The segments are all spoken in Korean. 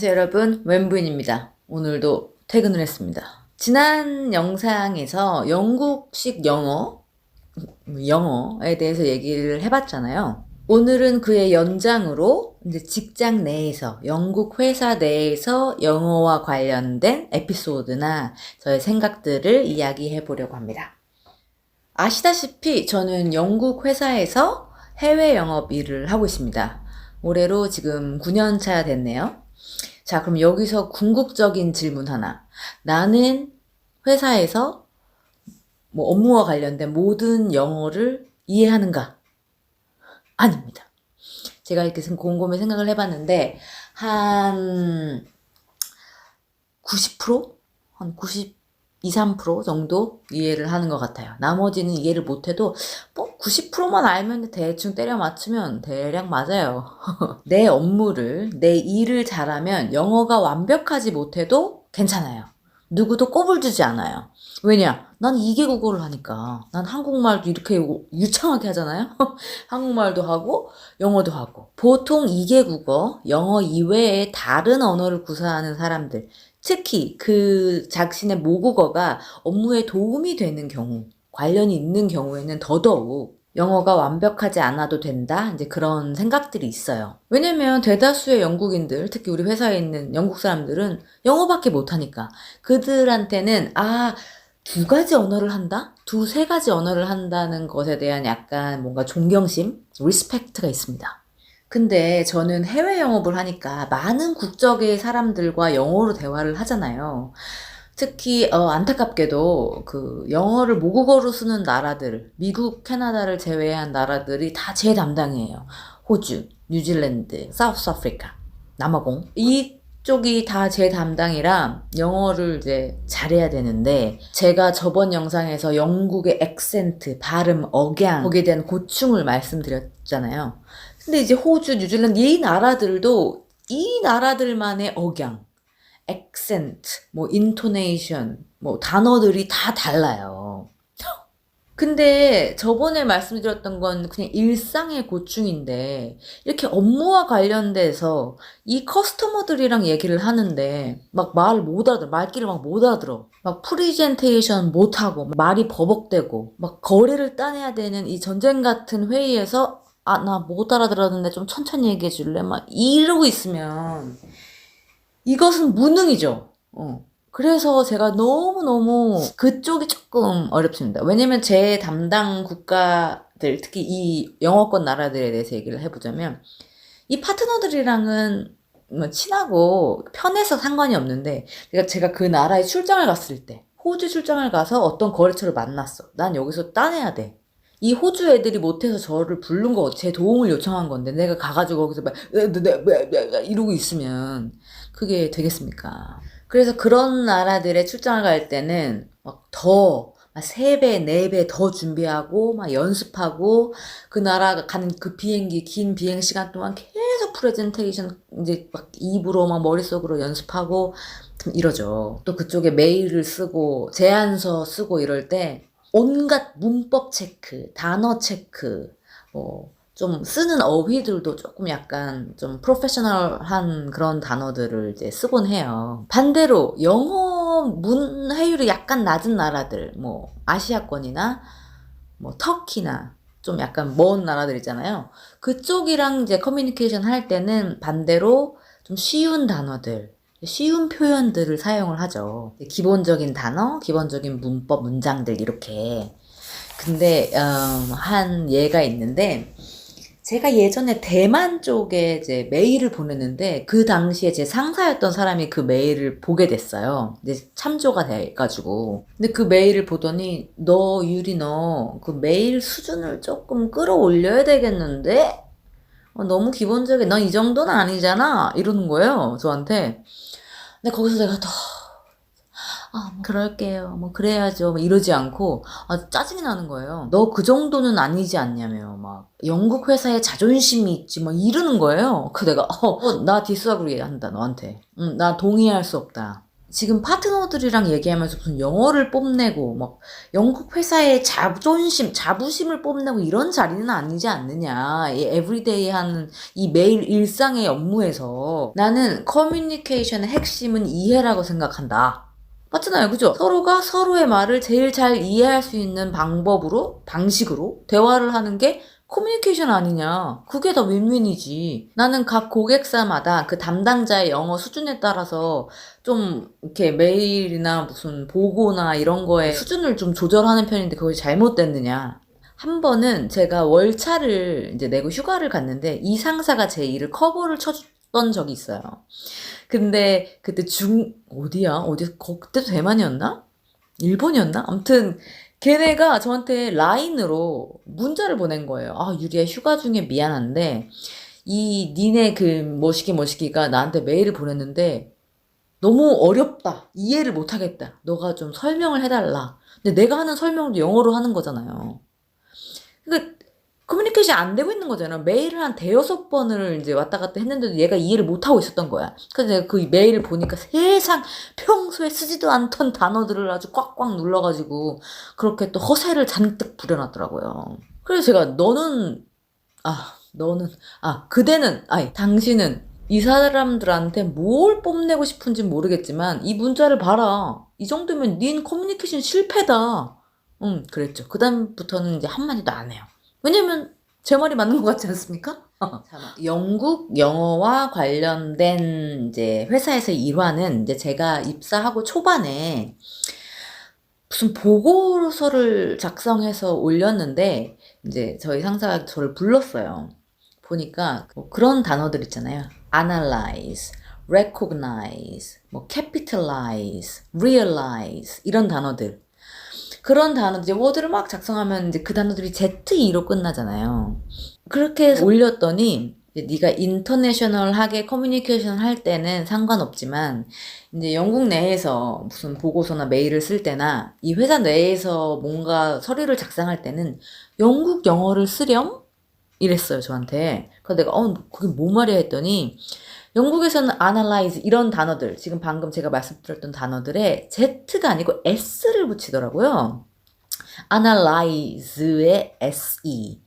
안녕하세요 여러분, 웬부인입니다. 오늘도 퇴근을 했습니다. 지난 영상에서 영국식 영어에 대해서 얘기를 해봤잖아요. 오늘은 그의 연장으로 이제 직장 내에서, 영국 회사 내에서 영어와 관련된 에피소드나 저의 생각들을 이야기해 보려고 합니다. 아시다시피 저는 영국 회사에서 해외 영업 일을 하고 있습니다. 올해로 지금 9년 차 됐네요. 자, 그럼 여기서 궁극적인 질문 하나. 나는 회사에서 뭐 업무와 관련된 모든 영어를 이해하는가? 아닙니다. 제가 이렇게 곰곰이 생각을 해봤는데, 한 90%? 한 92, 3% 정도 이해를 하는 것 같아요. 나머지는 이해를 못해도 뭐 90%만 알면 대충 때려 맞추면 대략 맞아요. 내 업무를, 내 일을 잘하면 영어가 완벽하지 못해도 괜찮아요. 누구도 꼽을 주지 않아요. 왜냐? 난 2개국어를 하니까. 난 한국말도 이렇게 유창하게 하잖아요. 한국말도 하고 영어도 하고. 보통 2개국어, 영어 이외에 다른 언어를 구사하는 사람들, 특히 그 자신의 모국어가 업무에 도움이 되는 경우, 관련이 있는 경우에는 더더욱 영어가 완벽하지 않아도 된다? 이제 그런 생각들이 있어요. 왜냐면 대다수의 영국인들, 특히 우리 회사에 있는 영국 사람들은 영어밖에 못하니까 그들한테는 두 가지 언어를 한다? 두세 가지 언어를 한다는 것에 대한 약간 뭔가 존경심, 리스펙트가 있습니다. 근데 저는 해외 영업을 하니까 많은 국적의 사람들과 영어로 대화를 하잖아요. 특히 안타깝게도 그 영어를 모국어로 쓰는 나라들, 미국, 캐나다를 제외한 나라들이 다 제 담당이에요. 호주, 뉴질랜드, 사우스 아프리카, 남아공. 이쪽이 다 제 담당이라 영어를 이제 잘해야 되는데, 제가 저번 영상에서 영국의 액센트, 발음, 억양, 거기에 대한 고충을 말씀드렸잖아요. 근데 이제 호주, 뉴질랜드 이 나라들도 이 나라들만의 억양, 액센트, 뭐 인토네이션, 뭐 단어들이 다 달라요. 근데 저번에 말씀드렸던 건 그냥 일상의 고충인데, 이렇게 업무와 관련돼서 이 커스터머들이랑 얘기를 하는데 막 말 못 알아들어, 말귀를 막 못 알아들어, 막 프리젠테이션 못하고 말이 버벅대고 막 거래를 따내야 되는 이 전쟁 같은 회의에서 나 못 알아들었는데 좀 천천히 얘기해 줄래? 막 이러고 있으면 이것은 무능이죠. 그래서 제가 너무너무 그쪽이 조금 어렵습니다. 왜냐면 제 담당 국가들, 특히 이 영어권 나라들에 대해서 얘기를 해보자면, 이 파트너들이랑은 뭐 친하고 편해서 상관이 없는데, 제가 그 나라에 출장을 갔을 때, 호주 출장을 가서 어떤 거래처를 만났어. 난 여기서 따내야 돼. 이 호주 애들이 못해서 저를 부른 거, 제 도움을 요청한 건데, 내가 가가지고 거기서 막, 이러고 있으면, 그게 되겠습니까? 그래서 그런 나라들의 출장을 갈 때는 막 3배, 4배 더 준비하고, 막 연습하고, 그 나라 가는 그 비행기, 긴 비행 시간 동안 계속 프레젠테이션, 이제 막 입으로 막 머릿속으로 연습하고, 이러죠. 또 그쪽에 메일을 쓰고, 제안서 쓰고 이럴 때, 온갖 문법 체크, 단어 체크, 좀 쓰는 어휘들도 조금 약간 좀 프로페셔널한 그런 단어들을 이제 쓰곤 해요. 반대로 영어 문해율이 약간 낮은 나라들, 뭐 아시아권이나 뭐 터키나 좀 약간 먼 나라들 있잖아요. 그쪽이랑 이제 커뮤니케이션 할 때는 반대로 좀 쉬운 단어들, 쉬운 표현들을 사용을 하죠. 기본적인 단어, 기본적인 문법, 문장들 이렇게. 근데 한 예가 있는데, 제가 예전에 대만 쪽에 이제 메일을 보냈는데, 그 당시에 제 상사였던 사람이 그 메일을 보게 됐어요. 이제 참조가 돼가지고. 근데 그 메일을 보더니, 유리 너 그 메일 수준을 조금 끌어올려야 되겠는데? 너무 기본적이야. 넌 이 정도는 아니잖아. 이러는 거예요, 저한테. 근데 거기서 내가 뭐 그럴게요. 뭐 그래야죠. 뭐 이러지 않고 짜증이 나는 거예요. 너 그 정도는 아니지 않냐며. 막 영국 회사에 자존심이 있지 막 이러는 거예요. 그 내가 나 디스아그리 한다 너한테. 나 동의할 수 없다. 지금 파트너들이랑 얘기하면서 무슨 영어를 뽐내고 막 영국 회사의 자부심을 뽐내고 이런 자리는 아니지 않느냐. 이 에브리데이 하는 이 매일 일상의 업무에서 나는 커뮤니케이션의 핵심은 이해라고 생각한다. 맞잖아요. 그죠? 서로가 서로의 말을 제일 잘 이해할 수 있는 방식으로 대화를 하는 게 커뮤니케이션 아니냐. 그게 더 윈윈이지. 나는 각 고객사마다 그 담당자의 영어 수준에 따라서 좀 이렇게 메일이나 무슨 보고나 이런 거에 수준을 좀 조절하는 편인데 그것이 잘못됐느냐. 한 번은 제가 월차를 이제 내고 휴가를 갔는데 이 상사가 제 일을 커버를 쳐줬던 적이 있어요. 근데 그때 그때도 대만이었나? 일본이었나? 아무튼 걔네가 저한테 라인으로 문자를 보낸 거예요. 아, 유리야, 휴가 중에 미안한데 니네 그 뭐시기가 나한테 메일을 보냈는데 너무 어렵다. 이해를 못 하겠다. 너가 좀 설명을 해달라. 근데 내가 하는 설명도 영어로 하는 거잖아요. 그러니까 커뮤니케이션이 안 되고 있는 거잖아. 메일을 한 대여섯 번을 이제 왔다 갔다 했는데도 얘가 이해를 못 하고 있었던 거야. 그래서 내가 그 메일을 보니까 세상 평소에 쓰지도 않던 단어들을 아주 꽉꽉 눌러가지고 그렇게 또 허세를 잔뜩 부려놨더라고요. 그래서 제가 당신은 이 사람들한테 뭘 뽐내고 싶은지 모르겠지만 이 문자를 봐라. 이 정도면 닌 커뮤니케이션 실패다. 그랬죠. 그 다음부터는 이제 한마디도 안 해요. 왜냐면 제 말이 맞는 것 같지 않습니까? 영국 영어와 관련된 이제 회사에서 일화는 이제 제가 입사하고 초반에 무슨 보고서를 작성해서 올렸는데 이제 저희 상사가 저를 불렀어요. 보니까 뭐 그런 단어들 있잖아요. analyze, recognize, 뭐 capitalize, realize 이런 단어들. 그런 단어들, 이제 워드를 막 작성하면 이제 그 단어들이 ZE로 끝나잖아요. 그렇게 해서 올렸더니, 네가 인터내셔널하게 커뮤니케이션 할 때는 상관없지만, 이제 영국 내에서 무슨 보고서나 메일을 쓸 때나, 이 회사 내에서 뭔가 서류를 작성할 때는 영국 영어를 쓰렴? 이랬어요, 저한테. 그래서 내가, 그게 뭐 말이야 했더니, 영국에서는 analyze 이런 단어들, 지금 방금 제가 말씀드렸던 단어들에 Z가 아니고 S를 붙이더라고요. analyze의 SE,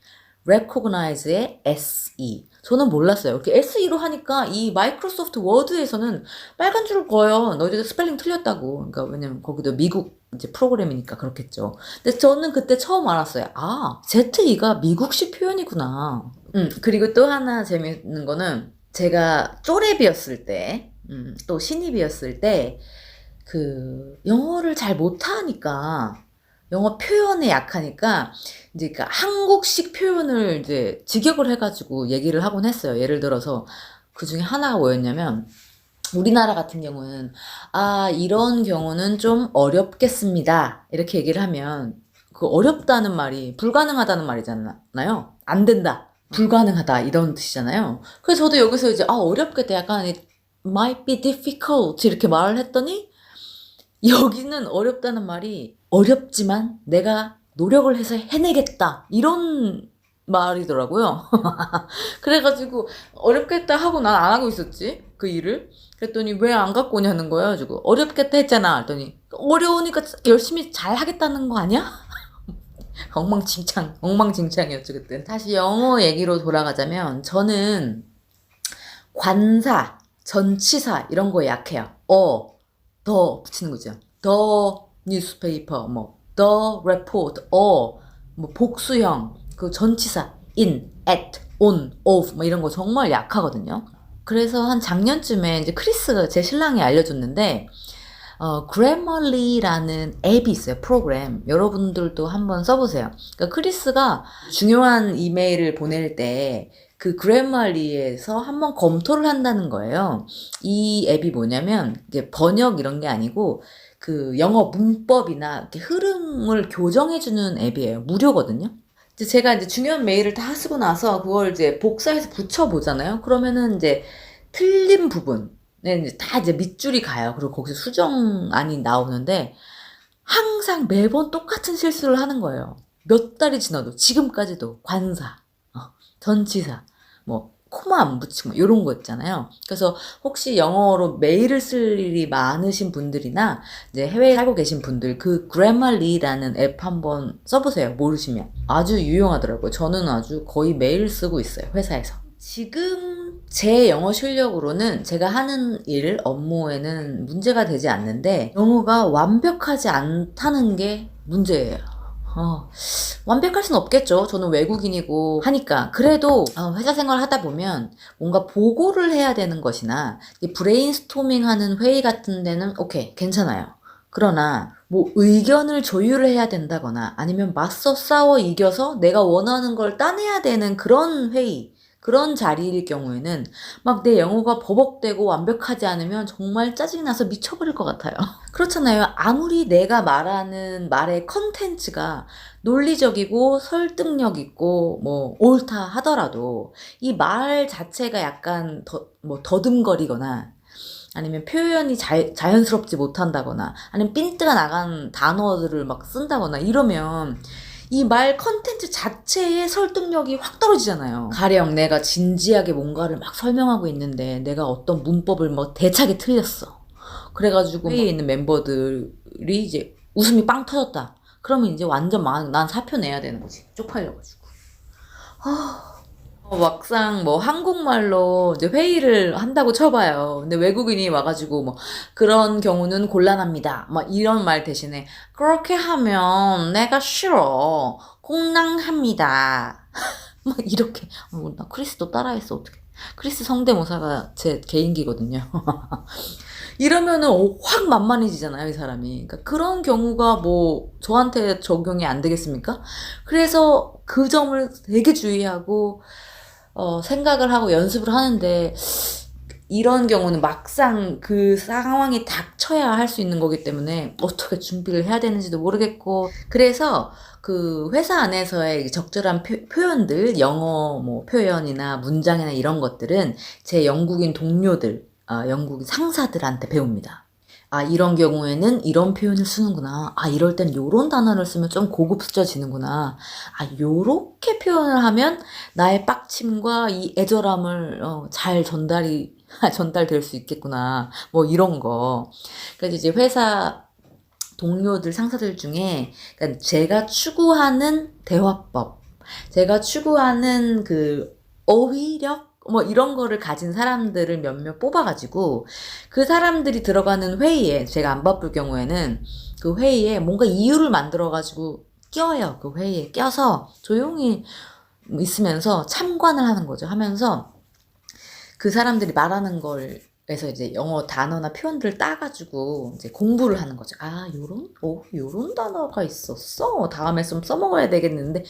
recognize의 SE. 저는 몰랐어요. 이렇게 SE로 하니까 이 마이크로소프트 워드에서는 빨간 줄을 그어요. 너희들 스펠링 틀렸다고. 그러니까 왜냐면 거기도 미국 이제 프로그램이니까 그렇겠죠. 근데 저는 그때 처음 알았어요. 아, ZE가 미국식 표현이구나. 그리고 또 하나 재밌는 거는 제가 쪼렙이었을 때, 또 신입이었을 때, 영어를 잘 못하니까, 영어 표현에 약하니까, 이제 한국식 표현을 이제 직역을 해가지고 얘기를 하곤 했어요. 예를 들어서, 그 중에 하나가 뭐였냐면, 우리나라 같은 경우는, 이런 경우는 좀 어렵겠습니다. 이렇게 얘기를 하면, 그 어렵다는 말이 불가능하다는 말이잖아요. 안 된다. 불가능하다 이런 뜻이잖아요. 그래서 저도 여기서 이제 어렵겠다 약간 it might be difficult 이렇게 말을 했더니 여기는 어렵다는 말이 어렵지만 내가 노력을 해서 해내겠다 이런 말이더라고요. 그래가지고 어렵겠다 하고 난 안 하고 있었지 그 일을. 그랬더니 왜 안 갖고 오냐는 거예요. 가지고 어렵겠다 했잖아. 했더니 어려우니까 열심히 잘 하겠다는 거 아니야? 엉망진창이었죠, 그때. 다시 영어 얘기로 돌아가자면, 저는 관사, 전치사, 이런 거에 약해요. 더 붙이는 거죠. the newspaper, the report, 뭐 복수형, 그 전치사, in, at, on, of, 이런 거 정말 약하거든요. 그래서 한 작년쯤에 이제 크리스가 제 신랑이 알려줬는데, Grammarly라는 앱이 있어요. 프로그램. 여러분들도 한번 써보세요. 그러니까 크리스가 중요한 이메일을 보낼 때 그 Grammarly에서 한번 검토를 한다는 거예요. 이 앱이 뭐냐면 이제 번역 이런 게 아니고 그 영어 문법이나 이렇게 흐름을 교정해주는 앱이에요. 무료거든요. 제가 이제 중요한 메일을 다 쓰고 나서 그걸 이제 복사해서 붙여보잖아요. 그러면은 이제 틀린 부분, 이제 다 이제 밑줄이 가요. 그리고 거기서 수정안이 나오는데 항상 매번 똑같은 실수를 하는 거예요. 몇 달이 지나도 지금까지도 관사, 전치사, 코마 안 붙이고 이런 거 있잖아요. 그래서 혹시 영어로 메일을 쓸 일이 많으신 분들이나 이제 해외에 살고 계신 분들 그 Grammarly라는 앱 한번 써보세요. 모르시면 아주 유용하더라고요. 저는 아주 거의 매일 쓰고 있어요. 회사에서. 지금 제 영어 실력으로는 제가 하는 일, 업무에는 문제가 되지 않는데 영어가 완벽하지 않다는 게 문제예요. 완벽할 순 없겠죠. 저는 외국인이고 하니까. 그래도 회사 생활을 하다 보면 뭔가 보고를 해야 되는 것이나 브레인스토밍 하는 회의 같은 데는 오케이, 괜찮아요. 그러나 뭐 의견을 조율을 해야 된다거나 아니면 맞서 싸워 이겨서 내가 원하는 걸 따내야 되는 그런 회의, 그런 자리일 경우에는 막 내 영어가 버벅대고 완벽하지 않으면 정말 짜증나서 미쳐버릴 것 같아요. 그렇잖아요. 아무리 내가 말하는 말의 컨텐츠가 논리적이고 설득력 있고 뭐 옳다 하더라도 이 말 자체가 약간 더듬거리거나 아니면 표현이 자연스럽지 못한다거나 아니면 삔뜨가 나간 단어들을 막 쓴다거나 이러면 이 말 컨텐츠 자체의 설득력이 확 떨어지잖아요. 가령 내가 진지하게 뭔가를 막 설명하고 있는데 내가 어떤 문법을 뭐 대차게 틀렸어. 그래가지고 회의에 있는 멤버들이 이제 웃음이 빵 터졌다. 그러면 이제 완전 난 사표 내야 되는 거지. 쪽팔려가지고. 막상 뭐 한국말로 이제 회의를 한다고 쳐봐요. 근데 외국인이 와가지고 뭐 그런 경우는 곤란합니다. 막 이런 말 대신에 그렇게 하면 내가 싫어. 곤란합니다. 막 이렇게. 나 크리스도 따라했어. 어떻게? 크리스 성대모사가 제 개인기거든요. 이러면은 확 만만해지잖아요, 이 사람이. 그러니까 그런 경우가 뭐 저한테 적용이 안 되겠습니까? 그래서 그 점을 되게 주의하고 생각을 하고 연습을 하는데 이런 경우는 막상 그 상황이 닥쳐야 할 수 있는 거기 때문에 어떻게 준비를 해야 되는지도 모르겠고 그래서 그 회사 안에서의 적절한 표현들 영어 뭐 표현이나 문장이나 이런 것들은 제 영국인 동료들 영국인 상사들한테 배웁니다. 이런 경우에는 이런 표현을 쓰는구나. 이럴 땐 요런 단어를 쓰면 좀 고급스러지는구나. 요렇게 표현을 하면 나의 빡침과 이 애절함을 잘 전달될 수 있겠구나. 뭐 이런 거. 그래서 이제 회사 동료들, 상사들 중에 그러니까 제가 추구하는 대화법, 제가 추구하는 그 어휘력 뭐 이런 거를 가진 사람들을 몇몇 뽑아가지고 그 사람들이 들어가는 회의에 제가 안 바쁠 경우에는 그 회의에 뭔가 이유를 만들어가지고 껴요. 그 회의에 껴서 조용히 있으면서 참관을 하는 거죠. 하면서 그 사람들이 말하는 걸 그래서 이제 영어 단어나 표현들을 따가지고 이제 공부를 하는 거죠. 요런 단어가 있었어. 다음에 좀 써먹어야 되겠는데,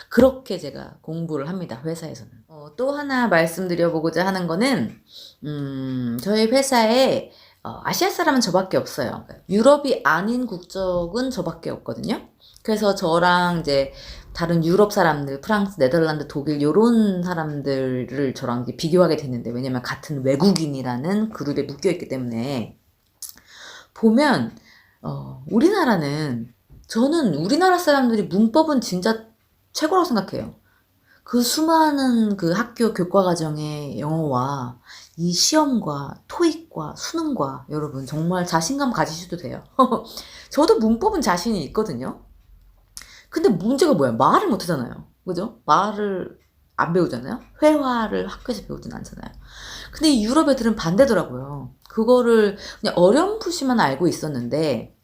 그렇게 제가 공부를 합니다. 회사에서는. 또 하나 말씀드려보고자 하는 거는, 저희 회사에 아시아 사람은 저밖에 없어요. 유럽이 아닌 국적은 저밖에 없거든요. 그래서 저랑 이제 다른 유럽 사람들, 프랑스, 네덜란드, 독일 요런 사람들을 저랑 이제 비교하게 됐는데 왜냐면 같은 외국인이라는 그룹에 묶여있기 때문에 보면 저는 우리나라 사람들이 문법은 진짜 최고라고 생각해요. 그 수많은 그 학교 교과과정의 영어와 이 시험과 토익과 수능과 여러분 정말 자신감 가지셔도 돼요. 저도 문법은 자신이 있거든요. 근데 문제가 뭐야? 말을 못 하잖아요. 그죠? 말을 안 배우잖아요? 회화를 학교에서 배우진 않잖아요. 근데 이 유럽 애들은 반대더라고요. 그거를 그냥 어렴풋이만 알고 있었는데,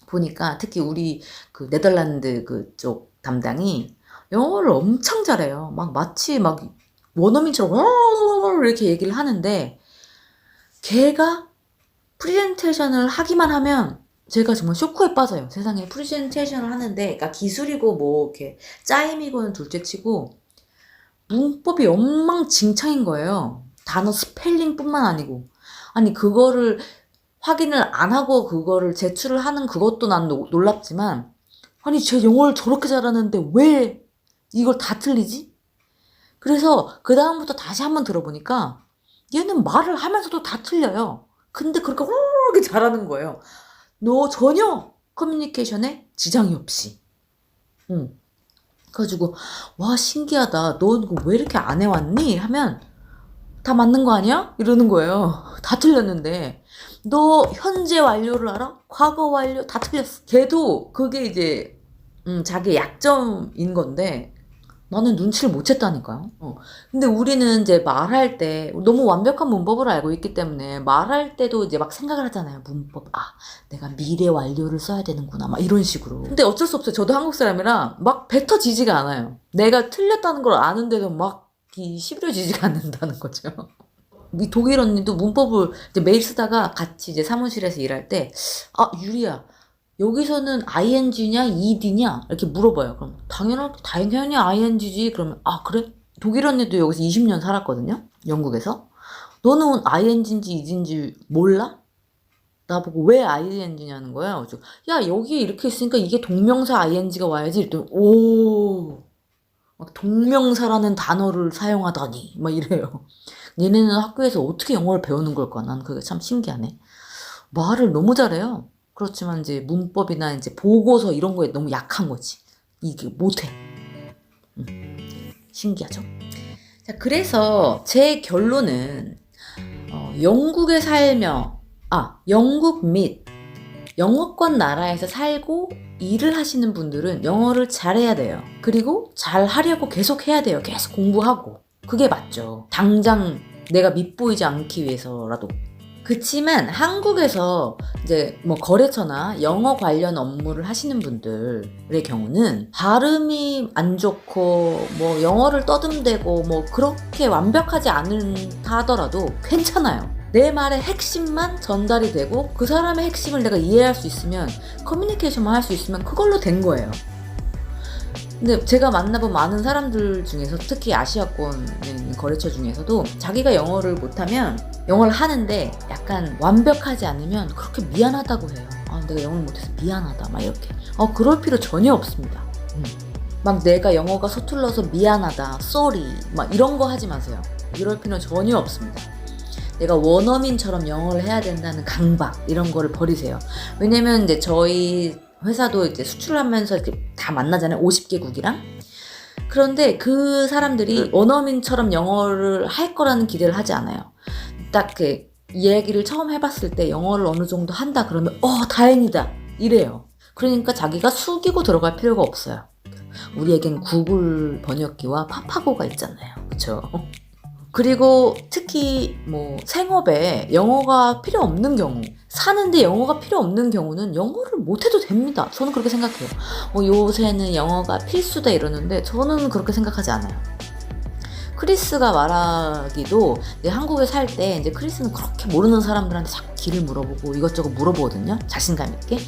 보니까 특히 우리 그 네덜란드 그쪽 담당이 영어를 엄청 잘해요. 마치 원어민처럼 이렇게 얘기를 하는데, 걔가 프레젠테이션을 하기만 하면 제가 정말 쇼크에 빠져요. 세상에 프레젠테이션을 하는데, 그러니까 기술이고 뭐 이렇게 짜임이고는 둘째치고 문법이 엉망진창인 거예요. 단어 스펠링뿐만 아니고. 아니 그거를 확인을 안 하고 그거를 제출을 하는 그것도 난 놀랍지만 아니 제 영어를 저렇게 잘하는데 왜 이걸 다 틀리지? 그래서 그 다음부터 다시 한번 들어보니까 얘는 말을 하면서도 다 틀려요. 근데 그렇게 훌륭하게 잘하는 거예요. 너 전혀 커뮤니케이션에 지장이 없이. 그래가지고 와 신기하다. 너 이거 왜 이렇게 안 해왔니? 하면 다 맞는 거 아니야? 이러는 거예요. 다 틀렸는데 너 현재 완료를 알아? 과거 완료 다 틀렸어. 걔도 그게 이제 자기 약점인 건데 나는 눈치를 못 챘다니까요. 근데 우리는 이제 말할 때 너무 완벽한 문법을 알고 있기 때문에 말할 때도 이제 막 생각을 하잖아요. 문법. 아, 내가 미래 완료를 써야 되는구나. 막 이런 식으로. 근데 어쩔 수 없어요. 저도 한국 사람이라 막 뱉어지지가 않아요. 내가 틀렸다는 걸 아는데도 막 시부려지지가 않는다는 거죠. 이 독일 언니도 문법을 이제 매일 쓰다가 같이 이제 사무실에서 일할 때, 아, 유리야. 여기서는 ing냐 ed냐 이렇게 물어봐요. 그럼 당연히 ing지. 그러면 아 그래? 독일 언니도 여기서 20년 살았거든요. 영국에서. 너는 ing인지 ed인지 몰라? 나보고 왜 ing냐는 거야. 그래서 야 여기 이렇게 있으니까 이게 동명사 ing가 와야지. 이랬더니 오 막 동명사라는 단어를 사용하다니 막 이래요. 얘네는 학교에서 어떻게 영어를 배우는 걸까? 난 그게 참 신기하네. 말을 너무 잘해요. 그렇지만 이제 문법이나 이제 보고서 이런 거에 너무 약한 거지. 이게 못해. 신기하죠? 자, 그래서 제 결론은 영국에 살며 영국 및 영어권 나라에서 살고 일을 하시는 분들은 영어를 잘해야 돼요. 그리고 잘하려고 계속 해야 돼요. 계속 공부하고. 그게 맞죠. 당장 내가 밉보이지 않기 위해서라도. 그치만 한국에서 이제 뭐 거래처나 영어 관련 업무를 하시는 분들의 경우는 발음이 안 좋고 뭐 영어를 떠듬대고 뭐 그렇게 완벽하지 않다 하더라도 괜찮아요. 내 말의 핵심만 전달이 되고 그 사람의 핵심을 내가 이해할 수 있으면 커뮤니케이션만 할 수 있으면 그걸로 된 거예요. 근데 제가 만나본 많은 사람들 중에서 특히 아시아권 거래처 중에서도 자기가 영어를 못하면 영어를 하는데 약간 완벽하지 않으면 그렇게 미안하다고 해요. 아, 내가 영어를 못해서 미안하다 막 이렇게. 그럴 필요 전혀 없습니다. 막 내가 영어가 서툴러서 미안하다, sorry 막 이런 거 하지 마세요. 이럴 필요 전혀 없습니다. 내가 원어민처럼 영어를 해야 된다는 강박 이런 거를 버리세요. 왜냐면 이제 저희 회사도 이제 수출하면서 이렇게 다 만나잖아요. 50개국이랑. 그런데 그 사람들이 원어민처럼 영어를 할 거라는 기대를 하지 않아요. 딱 그 이야기를 처음 해봤을 때 영어를 어느 정도 한다 그러면 다행이다 이래요. 그러니까 자기가 숙이고 들어갈 필요가 없어요. 우리에겐 구글 번역기와 파파고가 있잖아요. 그쵸? 그리고 특히 뭐 생업에 영어가 필요 없는 경우, 사는데 영어가 필요 없는 경우는 영어를 못해도 됩니다. 저는 그렇게 생각해요. 요새는 영어가 필수다 이러는데 저는 그렇게 생각하지 않아요. 크리스가 말하기도 한국에 살 때 이제 크리스는 그렇게 모르는 사람들한테 자꾸 길을 물어보고 이것저것 물어보거든요. 자신감 있게.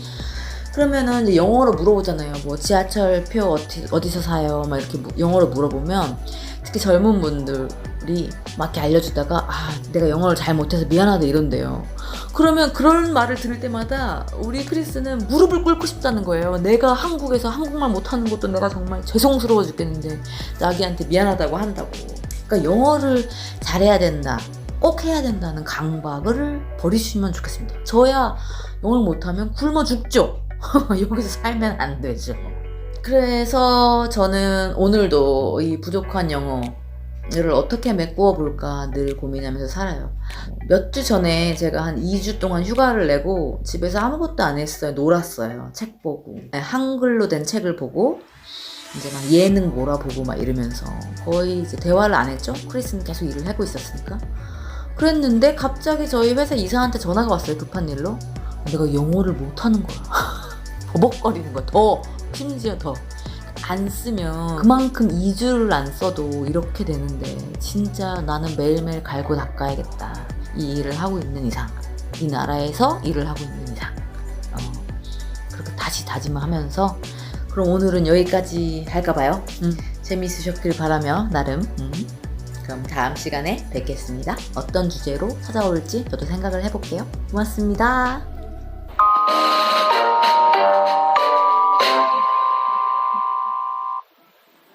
그러면은 이제 영어로 물어보잖아요. 뭐 지하철표 어디서 사요? 막 이렇게 영어로 물어보면 특히 젊은 분들이 막 이렇게 알려주다가 내가 영어를 잘 못해서 미안하다 이런대요. 그러면 그런 말을 들을 때마다 우리 크리스는 무릎을 꿇고 싶다는 거예요. 내가 한국에서 한국말 못하는 것도 내가 정말 죄송스러워 죽겠는데 자기한테 미안하다고 한다고. 그러니까 영어를 잘해야 된다. 꼭 해야 된다는 강박을 버리시면 좋겠습니다. 저야 영어를 못하면 굶어 죽죠. 여기서 살면 안 되죠. 그래서 저는 오늘도 이 부족한 영어를 어떻게 메꾸어 볼까 늘 고민하면서 살아요. 몇 주 전에 제가 한 2주 동안 휴가를 내고 집에서 아무것도 안 했어요. 놀았어요. 책 보고. 한글로 된 책을 보고 이제 막 예능 몰아보고 막 이러면서 거의 이제 대화를 안 했죠. 크리스는 계속 일을 하고 있었으니까. 그랬는데 갑자기 저희 회사 이사한테 전화가 왔어요. 급한 일로. 내가 영어를 못하는 거야. 버벅거리는 거야. 심지어 더. 안 쓰면 그만큼 2주를 안 써도 이렇게 되는데 진짜 나는 매일매일 갈고 닦아야겠다. 이 일을 하고 있는 이상. 이 나라에서 일을 하고 있는 이상. 그렇게 다시 다짐하면서 그럼 오늘은 여기까지 할까 봐요. 재미있으셨길 바라며 나름 그럼 다음 시간에 뵙겠습니다. 어떤 주제로 찾아올지 저도 생각을 해볼게요. 고맙습니다.